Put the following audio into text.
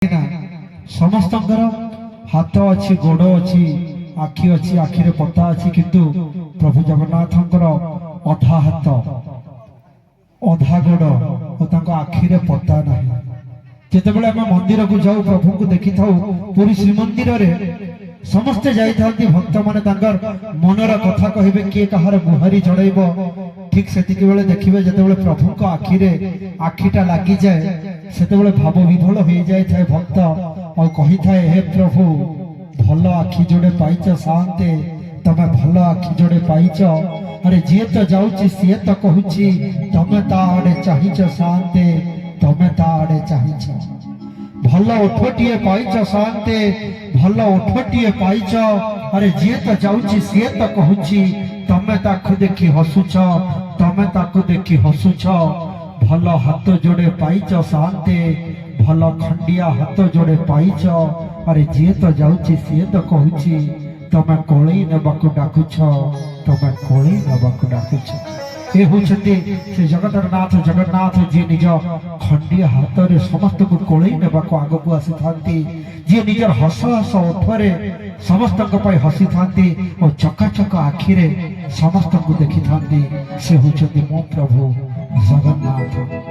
समस्त हाथ अच्छी गोड़ अच्छी आखि अच्छी आखिरे पता अच्छी किंतु प्रभु जगन्नाथ अधा हाथ अधा गोड़ और आखिरे पता ना जिते आम मंदिर को जाऊ प्रभु को देखी था पूरी श्रीमंदिर रे समस्ते जाई भक्त माने मनर कथा कहे किए कहार गुहारी चढ़ब ठीक से देखिए जिते प्रभु को आखिरे आखिटा लगी जाए से भाव विभोल हो जाए भक्त और कही थाए हे प्रभु भल आखि जोड़े पाइच साते तमे भल आखि जोड़े पाइच अरे जी तो जाऊँ सी तो कहूँ तमे ता आड़े चाहिच साते तमे ता आड़े चाहिच भल ओठटीए पाइच साते भल ओठटीए पाइच अरे जी तो जाऊँ सी तो कहूँ तमे ताकू देखी हसुच तमे ताकू देखी हसुच भल हाथ जोड़े पाइच साते भल खंडिया हाथ जोड़े पाइच अरे जी तो जाऊँ सी तो कहूँ तमे कोली नेबाकू डाकुछ तमे कोली नेबाकू डाकुछ ए होचंती से जगन्नाथ जगन्नाथ जी निज खंडिया हाथ रे समस्त को कोली नेबाकू आगकू आसी थांती जी निजर हस हस ओठरे समस्त को पाई हसी थांती और चकाचक आखिरे समस्त को देखि थांती से होचंती मो प्रभु जगन्नाथ।